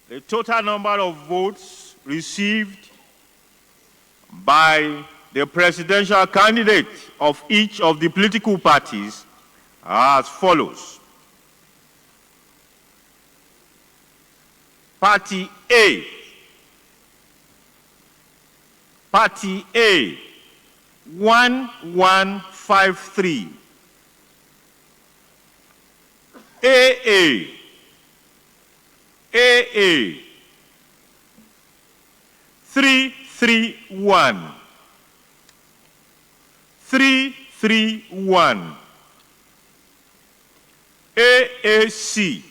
The total number of votes received by the presidential candidate of each of the political parties are as follows. Party A, 1153. AA 331. 331. AAC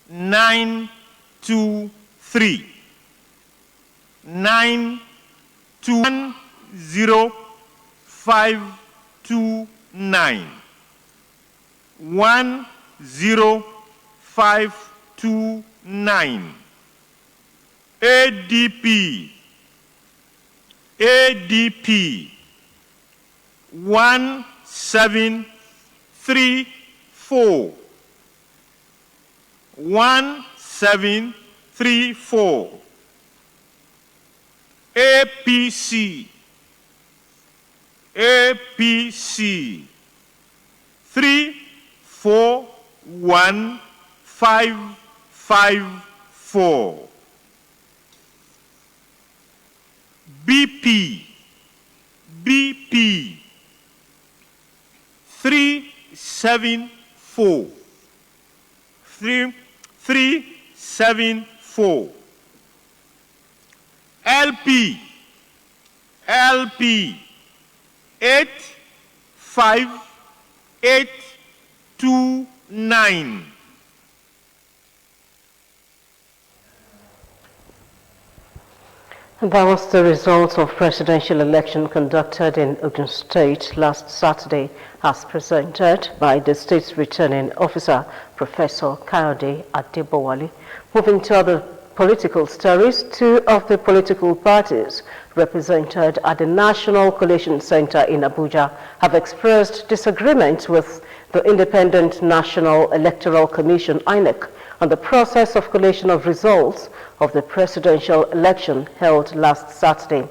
923. 92529. 10529. ADP 1734. 1734. APC 341554. BP 374. 374. LP 85829. That was the result of presidential election conducted in Ogun State last Saturday, as presented by the state's returning officer, Professor Kayode Adebowale. Moving to other political stories, two of the political parties represented at the National Collation Center in Abuja have expressed disagreement with the Independent National Electoral Commission, INEC, on the process of collation of results of the presidential election held last Saturday.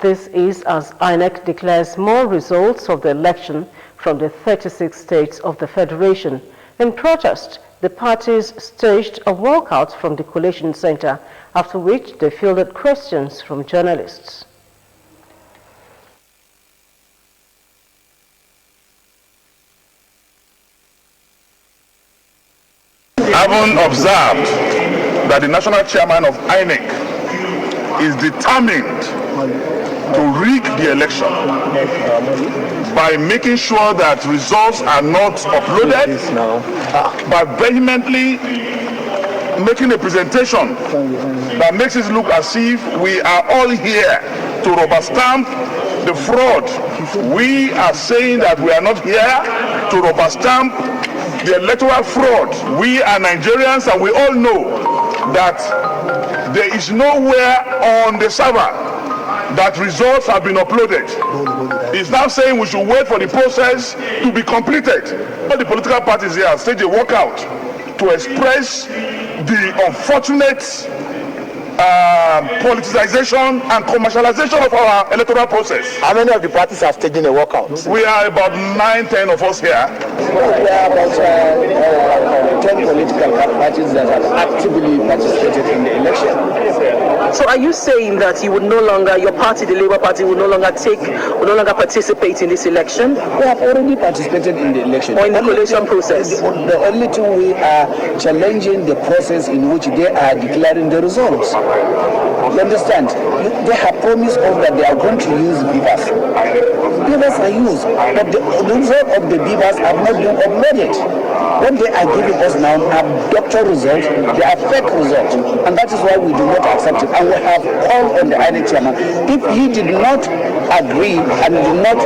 This is as INEC declares more results of the election from the 36 states of the Federation. In protest, the parties staged a walkout from the collation center, after which they fielded questions from journalists. Having observed that the national chairman of INEC is determined to rig the election by making sure that results are not uploaded, by vehemently making a presentation that makes it look as if we are all here to rubber stamp the fraud. We are saying that we are not here to rubber stamp the electoral fraud. We are Nigerians and we all know that there is nowhere on the server that results have been uploaded. It's now saying we should wait for the process to be completed. All the political parties here have staged a walkout to express the unfortunate politicization and commercialization of our electoral process. How many of the parties are staging a walkout? We are about 9-10 of us here. There are about 10 political parties that have actively participated in the election. So are you saying that you would no longer, your party, the Labour Party, will no longer participate in this election? We have already participated in the election. Or in the collation process? The only thing we are challenging the process in which they are declaring the results. You understand? They have promised us that they are going to use beavers. Beavers are used, but the result of the beavers have not been uploaded. What they are giving us now are actual results, they are fake results. And that is why we do not accept it. And we have called on the INEC chairman. If he did not agree and did not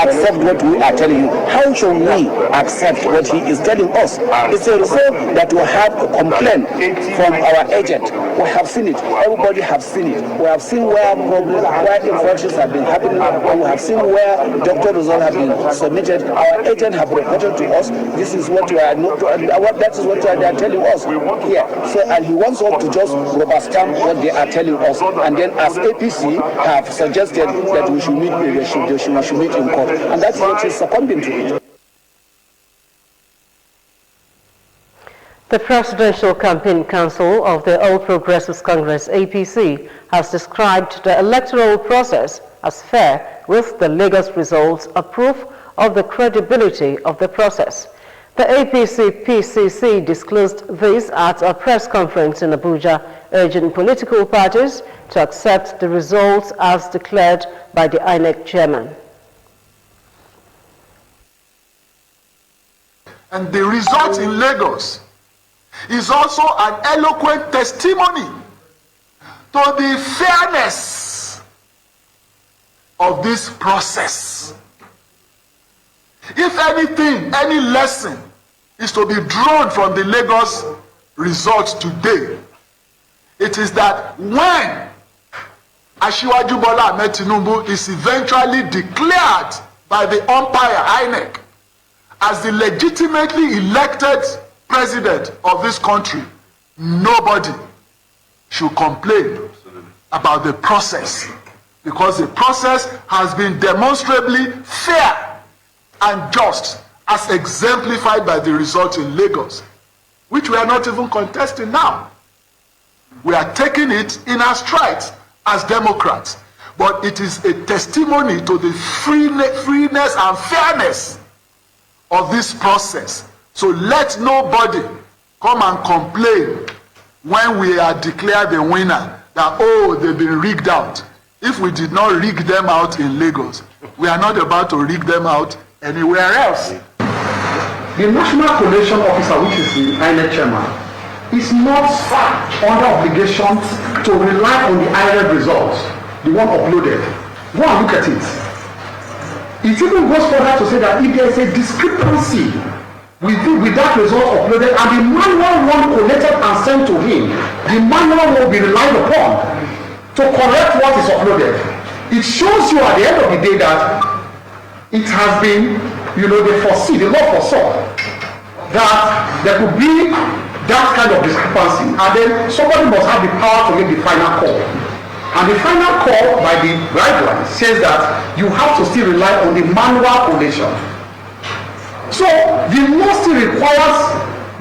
accept what we are telling you, how should we accept what he is telling us? It's a result that we have a complaint from our agent. We have seen it. Everybody has seen it. We have seen where problems, where infractions have been happening, and we have seen where doctor results have been submitted. Our agent have reported to us. This is what we are not. That is what they are telling us here. So, and he wants us to just rubber stamp what they are telling us, and then as APC have suggested that we should meet, we should meet in court, and that's what is succumbing to it. The Presidential Campaign Council of the All Progressives Congress, APC, has described the electoral process as fair, with the Lagos results a proof of the credibility of the process. The APC-PCC disclosed this at a press conference in Abuja, urging political parties to accept the results as declared by the INEC chairman. And the result in Lagos is also an eloquent testimony to the fairness of this process. If anything, any lesson is to be drawn from the Lagos results today, it is that when Asiwaju Bola Ahmed Tinubu is eventually declared by the umpire INEC as the legitimately elected president of this country, nobody should complain about the process, because the process has been demonstrably fair and just, as exemplified by the result in Lagos, which we are not even contesting now. We are taking it in our strides as Democrats, but it is a testimony to the freeness and fairness of this process. So let nobody come and complain when we are declared the winner that, oh, they've been rigged out. If we did not rig them out in Lagos, we are not about to rig them out anywhere else. The National Collation Officer, which is the INEC chairman, is not under obligation to rely on the INEC results, the one uploaded. Go and look at it. It even goes further to say that if there is a discrepancy with that result uploaded and the manual one collected and sent to him, the manual will be relied upon to correct what is uploaded. It shows you at the end of the day that it has been, the law foresaw that there could be that kind of discrepancy, and then somebody must have the power to make the final call. And the final call by the guidelines says that you have to still rely on the manual collation. So the law still requires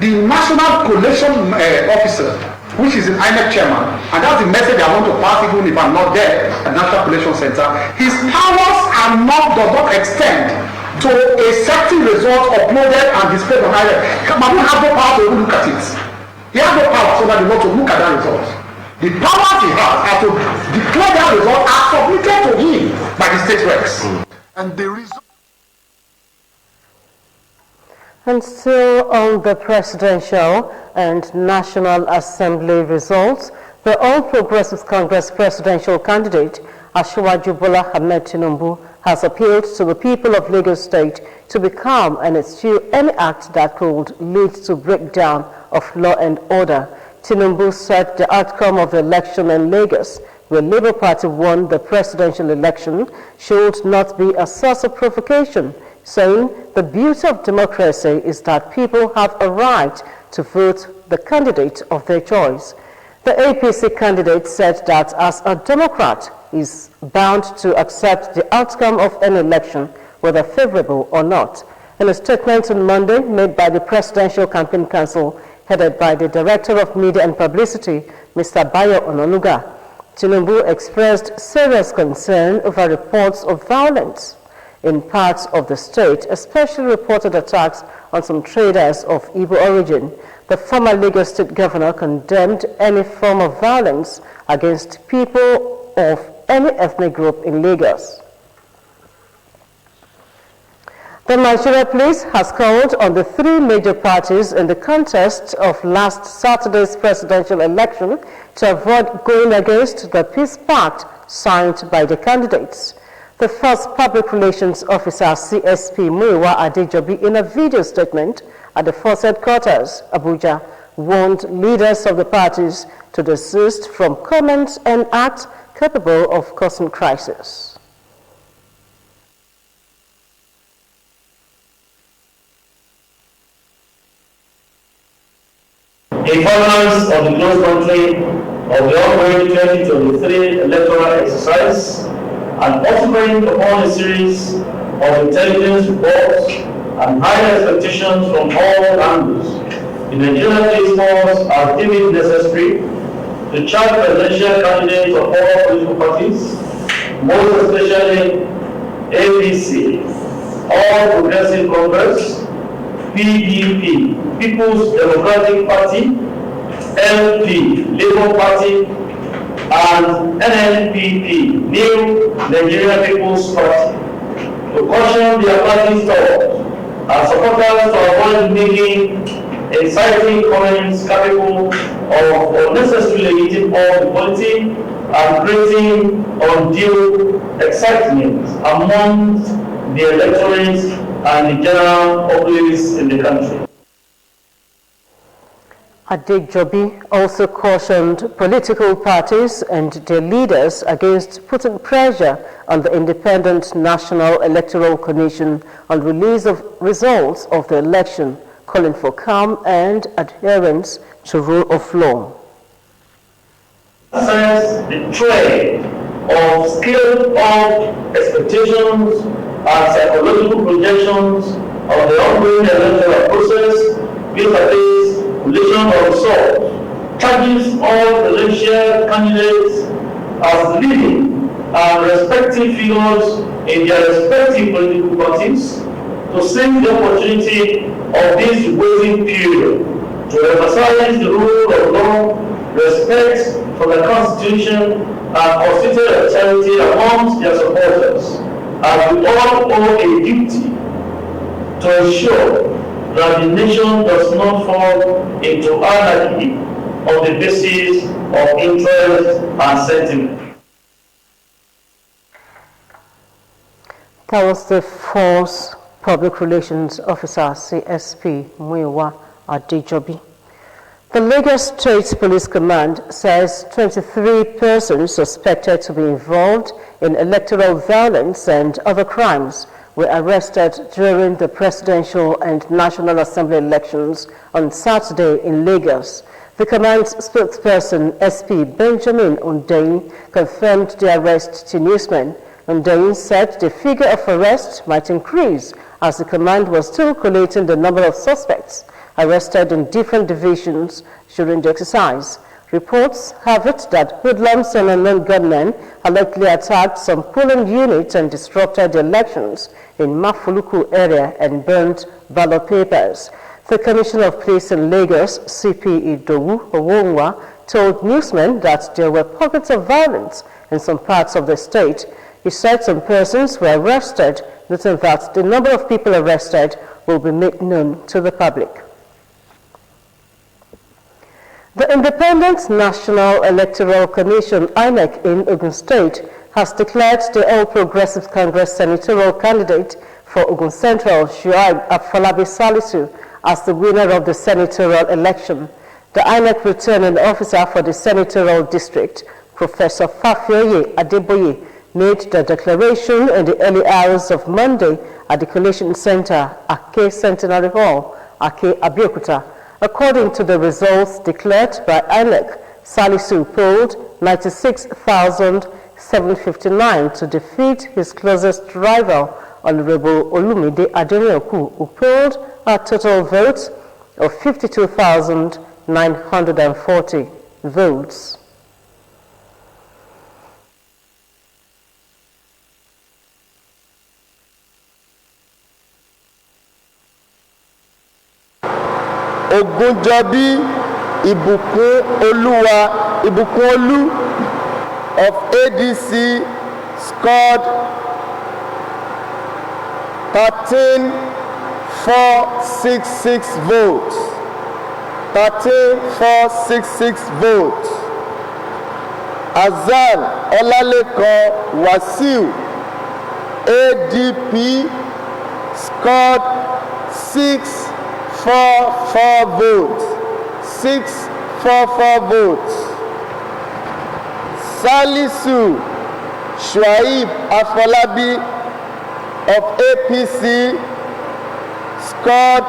the National Collation Officer, which is an INEC chairman, and that's the message I want to pass even if I'm not there at National Collation Center. His powers does not extend to a certain result uploaded and displayed on INEC. But we have no power to even look at it. He has no power so that they want to look at that result. The powers he has are to declare that result as submitted to him by the state reps. And the result. And still on the presidential and National Assembly results, the All Progressives Congress presidential candidate, Asiwaju Bola Ahmed Tinubu, has appealed to the people of Lagos State to be calm and eschew any act that could lead to breakdown of law and order. Tinubu said the outcome of the election in Lagos, where Labour Party won the presidential election, should not be a source of provocation, saying the beauty of democracy is that people have a right to vote the candidate of their choice. The APC candidate said that as a Democrat, is bound to accept the outcome of an election, whether favorable or not. In a statement on Monday made by the Presidential Campaign Council, headed by the Director of Media and Publicity, Mr. Bayo Ononuga, Tinubu expressed serious concern over reports of violence in parts of the state, especially reported attacks on some traders of Igbo origin. The former Lagos State Governor condemned any form of violence against people of any ethnic group in Lagos. The Nigeria Police has called on the three major parties in the contest of last Saturday's presidential election to avoid going against the peace pact signed by the candidates. The first Public Relations Officer, CSP Muyiwa Adejobi, in a video statement at the force headquarters, Abuja, warned leaders of the parties to desist from comments and acts capable of causing crisis. In furtherance of the close monitoring of the ongoing 2023 electoral exercise and offering upon a series of intelligence reports and high expectations from all angles, the Nigerian Police Force has deemed it necessary to chart presidential candidates of all political parties, most especially APC, All Progressive Congress, PDP, People's Democratic Party, LP, Labour Party, and NNPP, New Nigerian People's Party, to caution their party thought and supporters to avoid making inciting comments capable of unnecessarily heating up the polity and creating undue excitement among the electorate and the general populace in the country. Adejobi also cautioned political parties and their leaders against putting pressure on the Independent National Electoral Commission on release of results of the election, calling for calm and adherence to rule of law. Since the trade of scaled-up expectations and psychological projections of the ongoing electoral process vis-a-vis relation of results, charges all presidential candidates as leading and respective figures in their respective political parties to seize the opportunity of this waiting period to emphasize the rule of law, respect for the Constitution, and constituted authority amongst their supporters, as we all owe a duty to ensure that the nation does not fall into anarchy on the basis of interest and sentiment. That was the Force Public Relations Officer, CSP Muyiwa Adejobi. The Lagos State Police Command says 23 persons suspected to be involved in electoral violence and other crimes were arrested during the presidential and National Assembly elections on Saturday in Lagos. The command's spokesperson, SP Benjamin Hundeyin, confirmed the arrest to newsmen. Hundeyin said the figure of arrests might increase as the command was still collating the number of suspects arrested in different divisions during the exercise. Reports have it that hoodlums and unknown gunmen allegedly attacked some polling units and disrupted the elections in Mafuluku area and burned ballot papers. The Commissioner of Police in Lagos, CP Idowu Owonwa, told newsmen that there were pockets of violence in some parts of the state. He said some persons were arrested, noting that the number of people arrested will be made known to the public. The Independent National Electoral Commission, INEC, in Ogun State has declared the All Progressive Congress senatorial candidate for Ogun Central, Shuaib Afolabi Salisu, as the winner of the senatorial election. The INEC returning officer for the senatorial district, Professor Fafioye Adeboye, made the declaration in the early hours of Monday at the Collation Center, Ake Centenary Hall, Ake Abeokuta. According to the results declared by INEC, Salisu polled 96,759 to defeat his closest rival, Honorable Olumide Adeokuta, who polled a total vote of 52,940 votes. Ogunjobi Ibukunolu of ADC scored 13,466 votes. 13,466 votes. Azan Olalekan Wasiu, ADP, scored 644 votes. 644 votes. Salisu Shuaib Afolabi of APC scored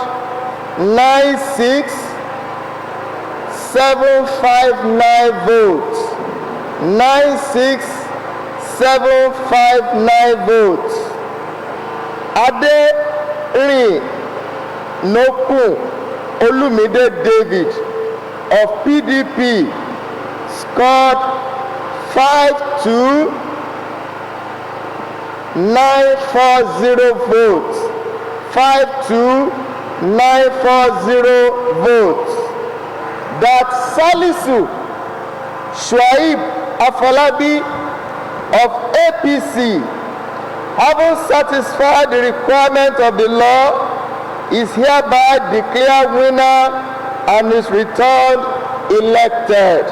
96,759 votes. 96,759 votes. Aderi Nokun Olumide David of PDP scored 52,940 votes. 52,940 votes. That Salisu Shuaib Afolabi of APC, having satisfied the requirement of the law, is hereby declared winner and is returned elected.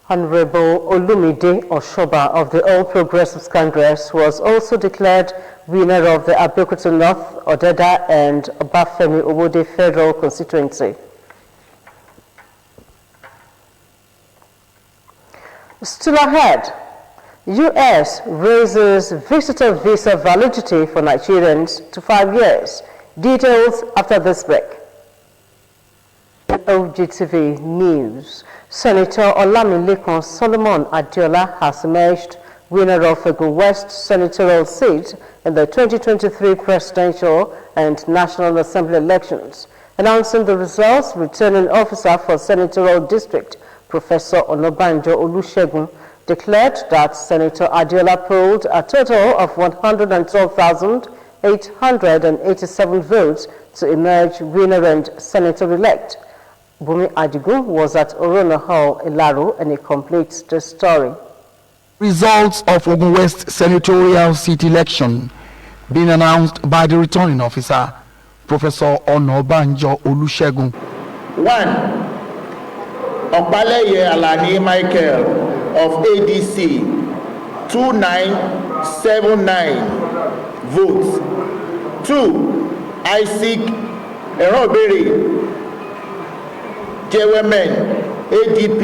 Honorable Olumide Oshoba of the All Progressives Congress was also declared winner of the Abeokuta North, Odeda and Obafemi Owode Federal Constituency. Still ahead, U.S. raises visitor visa validity for Nigerians to 5 years. Details after this break. OGTV News. Senator Olamilekan Solomon Adeola has emerged winner of Ogun West senatorial seat in the 2023 presidential and National Assembly elections. Announcing the results, returning officer for senatorial district, Professor Onobanjo Olusegun, declared that Senator Adeola polled a total of 112,887 votes to emerge winner and senator-elect. Bumi Adigun was at Orona Hall, Ilaro, and he completes the story. Results of Ogun West senatorial seat election being announced by the returning officer, Professor Onobanjo Olusegun. 1. Opaleye Alani Michael of ADC, 2979 votes. 2. Isaac Erobere Jewemen, ADP,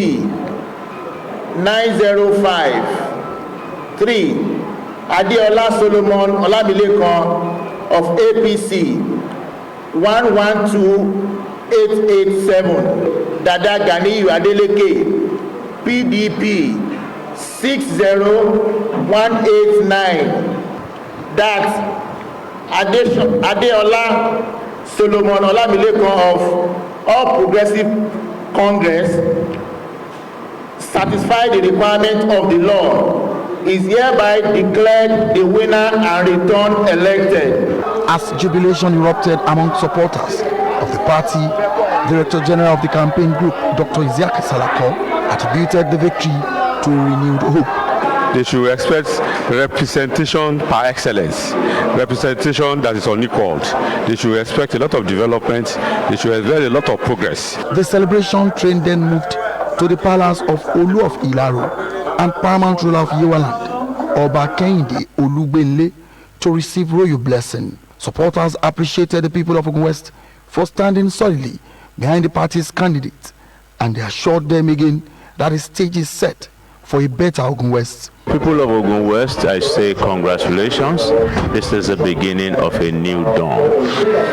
905. 3. Adeola Solomon Olamilekan of APC, 112,887. Dada Ganiyu Adeleke, PDP, 60189. That's Adeola Solomon Olamilekan of All Progressive Congress, satisfied the requirement of the law, is hereby declared the winner and returned elected. As jubilation erupted among supporters of the party, Director General of the campaign group, Dr. Isiaka Salako, attributed the victory to a renewed hope. They should expect representation par excellence, representation that is unequaled. They should expect a lot of development. They should expect a lot of progress. The celebration train then moved to the palace of Olu of Ilaro and paramount ruler of Yewaland, Oba Kehinde Olugbenle, to receive royal blessing. Supporters appreciated the people of Ogun West for standing solidly behind the party's candidate, and they assured them again that the stage is set for a better Ogun West. People of Ogun West, I say congratulations. This is the beginning of a new dawn.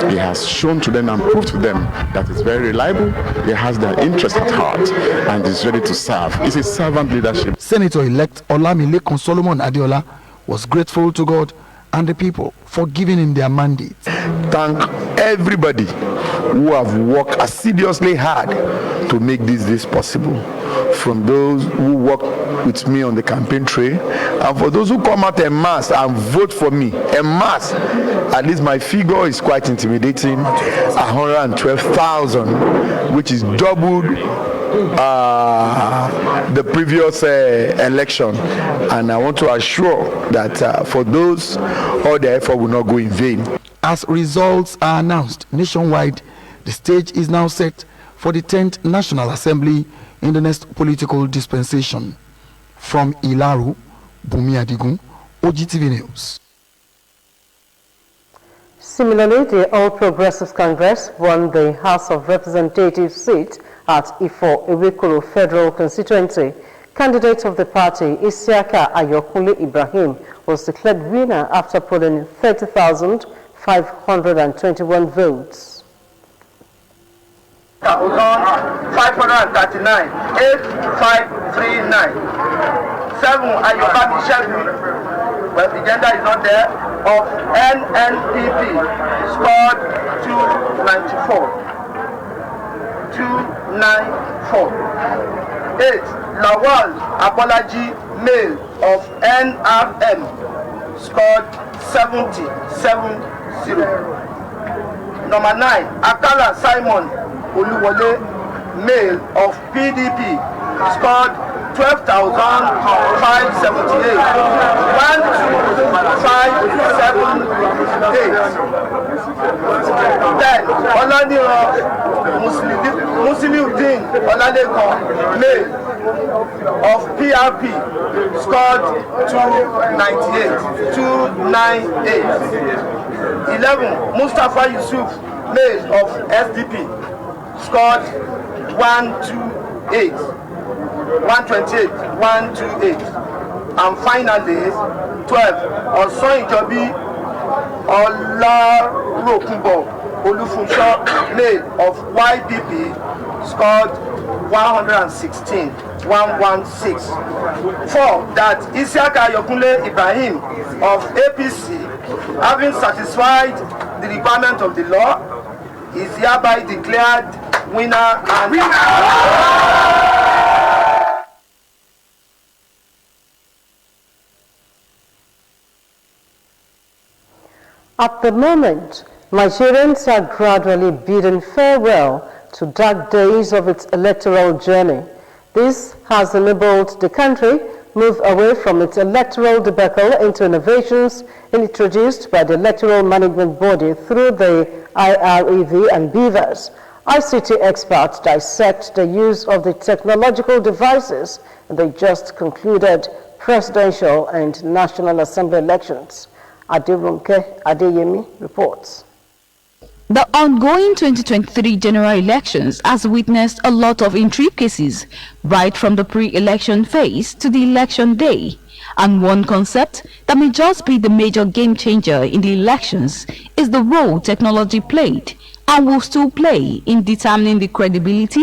He has shown to them and proved to them that he's very reliable, he has their interest at heart, and is ready to serve. It's a servant leadership. Senator-elect Olamilekan Solomon Adeola was grateful to God and the people for giving him their mandate. Thank everybody who have worked assiduously hard to make this possible. From those who work with me on the campaign trail, and for those who come out en masse and vote for me en masse. At least my figure is quite intimidating, 112,000, which is doubled the previous election, and I want to assure that for those, all the effort will not go in vain. As results are announced nationwide, the stage is now set for the 10th National Assembly in the next political dispensation. From Ilaru, Bumi Adigun, OGTV News. Similarly, the All Progressives Congress won the House of Representatives seat at Ifo Ewekoro Federal Constituency. Candidate of the party, Isiaka Ayokunle Ibrahim, was declared winner after polling 30,521 votes. 539, 8539. 7 Ayoba Michelle, well, the gender is not there, of NNPP, scored 294. 294. 8 Lawal Abolaji, male, of NRM, scored 70. Number 9 Akala Simon Oluwole, male, of PDP, scored 12,578. 12578. Then Olaniro Musliuddin Olalekan, male, of PRP, scored 298. 11 Mustafa Yusuf, male, of SDP, scored 128. 128. And finally, 12 Osoinjobi Olarokunbo Olufunsho, male, of YPP, scored 116. 116. 4 that Isiaka Ayokunle Ibrahim of APC, having satisfied the requirement of the law, is hereby declared winner and At the moment, Nigerians are gradually bidding farewell to dark days of its electoral journey. This has enabled the country move away from its electoral debacle into innovations introduced by the Electoral Management Body through the IREV and BVAS. ICT experts dissect the use of the technological devices in the just concluded presidential and National Assembly elections. Aderonke Adeyemi reports. The ongoing 2023 general elections has witnessed a lot of intricacies, right from the pre-election phase to the election day. And one concept that may just be the major game changer in the elections is the role technology played and will still play in determining the credibility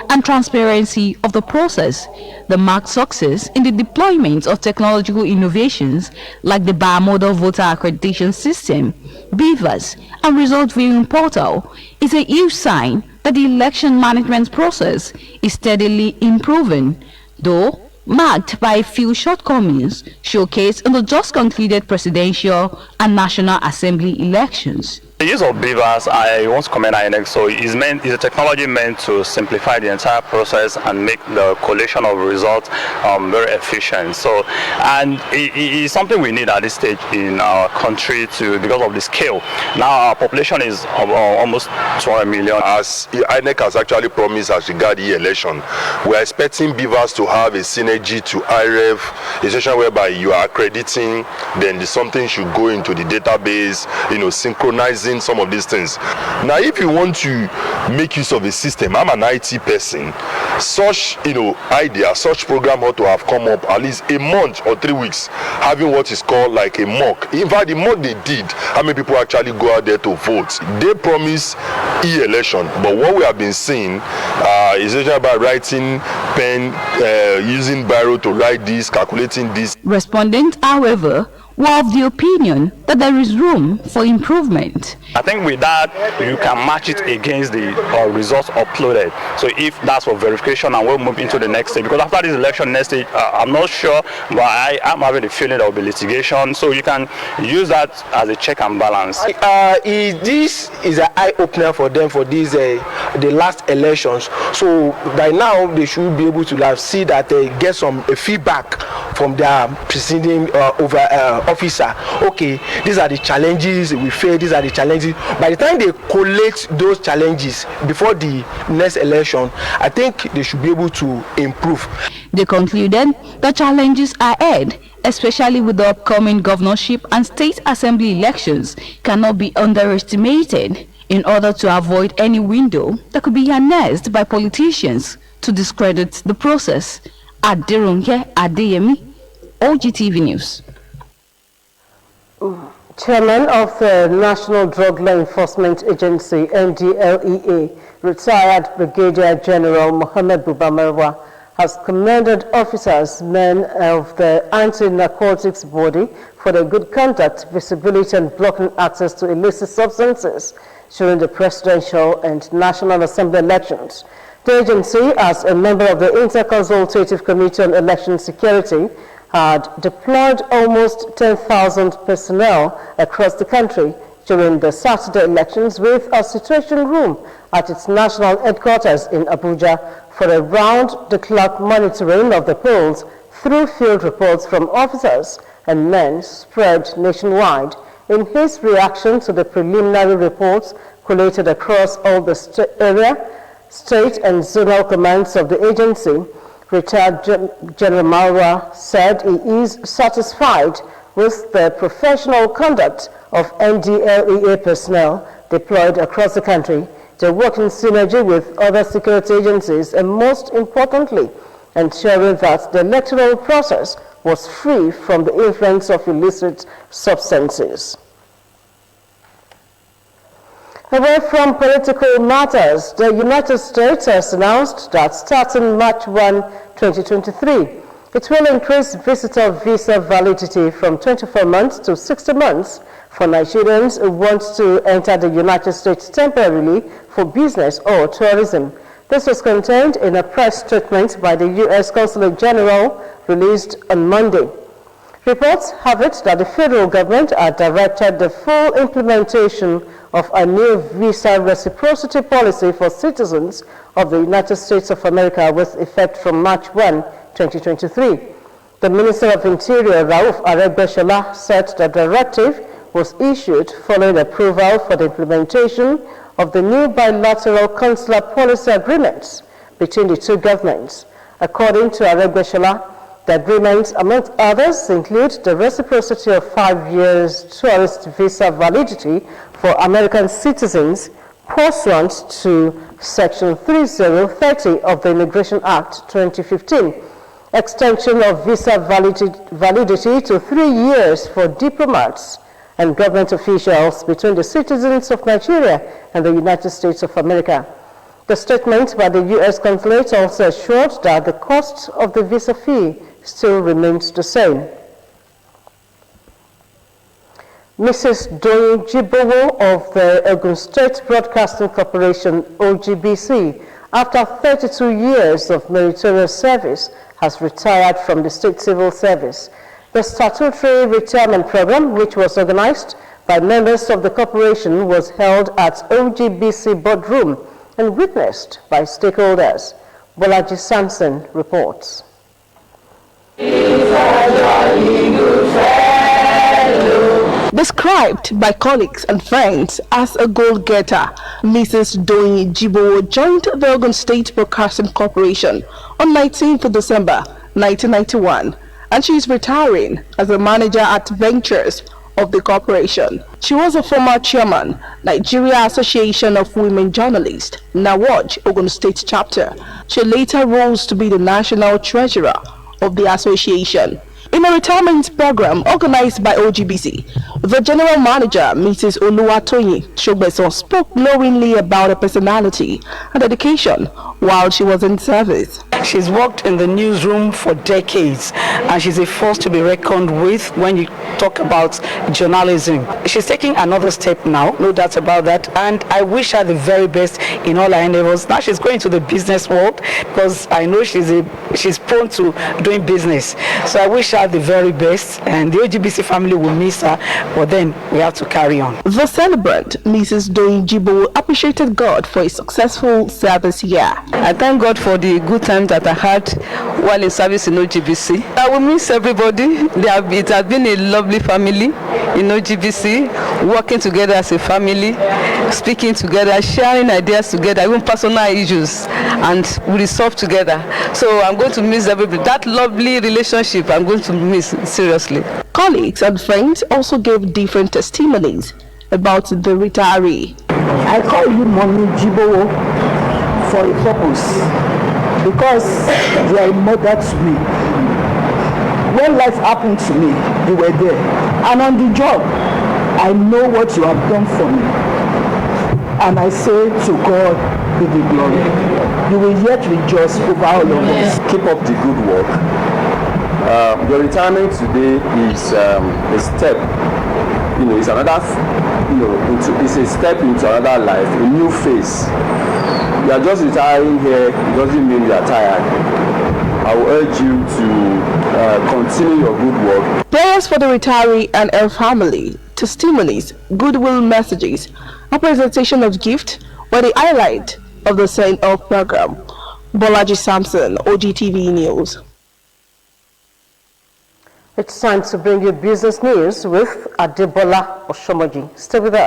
and transparency of the process. The marked success in the deployment of technological innovations like the bimodal voter accreditation system, BVAS, and result viewing portal is a huge sign that the election management process is steadily improving, though marked by a few shortcomings showcased in the just concluded presidential and National Assembly elections. The use of BVAS, I want to commend INEC, so is a technology meant to simplify the entire process and make the collation of results very efficient. So, and it is something we need at this stage in our country because of the scale. Now our population is almost 200 million. As INEC has actually promised as regards the election, we are expecting BVAS to have a synergy to IREV, a situation whereby you are accrediting, then something should go into the database, synchronizing some of these things. Now, if you want to make use of a system, I'm an IT person, such idea, such program ought to have come up at least a month or 3 weeks, having what is called like a mock. In fact, the mock they did, how many people actually go out there to vote? They promise e-election, but what we have been seeing is about writing pen, using biro to write this, calculating this. Respondents, however, were of the opinion that there is room for improvement. I think with that, you can match it against the results uploaded. So if that's for verification, and we'll move into the next stage. Because after this election, next stage, I'm not sure, but I'm having the feeling there will be litigation. So you can use that as a check and balance. This is an eye-opener for them for this the last elections. So by now they should be able to see that they get some feedback from their preceding officer. Okay, these are the challenges we face, these are the challenges. By the time they collate those challenges before the next election, I think they should be able to improve. They concluded the challenges ahead, especially with the upcoming governorship and state assembly elections, cannot be underestimated in order to avoid any window that could be harnessed by politicians to discredit the process. Adirunke Adeyemi, OGTV News. Chairman of the National Drug Law Enforcement Agency, NDLEA, retired Brigadier General Mohammed Buba Marwa, has commended officers, men of the anti-narcotics body for their good conduct, visibility and blocking access to illicit substances during the presidential and National Assembly elections. The agency, as a member of the Interconsultative Committee on Election Security, had deployed almost 10,000 personnel across the country during the Saturday elections with a situation room at its national headquarters in Abuja for a round-the-clock monitoring of the polls through field reports from officers and men spread nationwide. In his reaction to the preliminary reports collated across all the state and zonal commands of the agency, retired General Marwa said he is satisfied with the professional conduct of NDLEA personnel deployed across the country. They work in synergy with other security agencies and, most importantly, ensuring that the electoral process was free from the influence of illicit substances. Away from political matters, the United States has announced that starting March 1, 2023, it will increase visitor visa validity from 24 months to 60 months for Nigerians who want to enter the United States temporarily for business or tourism. This was contained in a press statement by the U.S. Consulate General released on Monday. Reports have it that the federal government had directed the full implementation of a new visa reciprocity policy for citizens of the United States of America with effect from March 1, 2023. The Minister of Interior, Rauf Aregbesola, said the directive was issued following approval for the implementation of the new bilateral consular policy agreements between the two governments. According to Aregbesola, the agreements, among others, include the reciprocity of 5 years tourist visa validity for American citizens pursuant to Section 3030 of the Immigration Act 2015, extension of visa validity to 3 years for diplomats and government officials between the citizens of Nigeria and the United States of America. The statement by the U.S. Consulate also assured that the cost of the visa fee still remains the same. Mrs. Doyin Jibowo of the Ogun State Broadcasting Corporation, OGBC, after 32 years of meritorious service, has retired from the state civil service. The statutory retirement program, which was organized by members of the corporation, was held at OGBC boardroom and witnessed by stakeholders. Bolaji Sampson reports. Described by colleagues and friends as a goal-getter, Mrs. Doyin Jibowo joined the Ogun State Broadcasting Corporation on 19th December 1991, and she is retiring as a manager at Ventures of the corporation. She was a former chairman, Nigeria Association of Women Journalists, NAWOJ, Ogun State chapter. She later rose to be the national treasurer of the association. In a retirement program organized by OGBC, the general manager, Mrs. Oluwatoyin Shogbeson, spoke glowingly about her personality and dedication while she was in service. She's worked in the newsroom for decades, and she's a force to be reckoned with when you talk about journalism. She's taking another step now, no doubt about that, and I wish her the very best in all her endeavors. Now she's going to the business world because I know she's prone to doing business. So I wish her the very best, and the OGBC family will miss her, but then we have to carry on. The celebrant, Mrs. Doyin Jibo, appreciated God for a successful service year. I thank God for the good time that I had while in service in OGBC. I will miss everybody. It has been a lovely family in OGBC, working together as a family, speaking together, sharing ideas together, even personal issues, and we resolve together. So I'm going to miss everybody. That lovely relationship I'm going to miss, seriously. Colleagues and friends also gave different testimonies about the retiree. I call you Mommy Jibo for a purpose, because you are a mother to me. When life happened to me, you were there. And on the job, I know what you have done for me. And I say to God be the glory. You will yet rejoice over all of us. Keep up the good work. Your retirement today is a step. It's another. It's a step into another life, a new phase. You are just retiring here. It doesn't mean you are tired. I will urge you to continue your good work. Prayers for the retiree and her family, testimonies, goodwill messages, a presentation of gift were the highlight of the send-off program. Bolaji Samson, OGTV News. It's time to bring you business news with Adebola Oshomoji. Stay with us.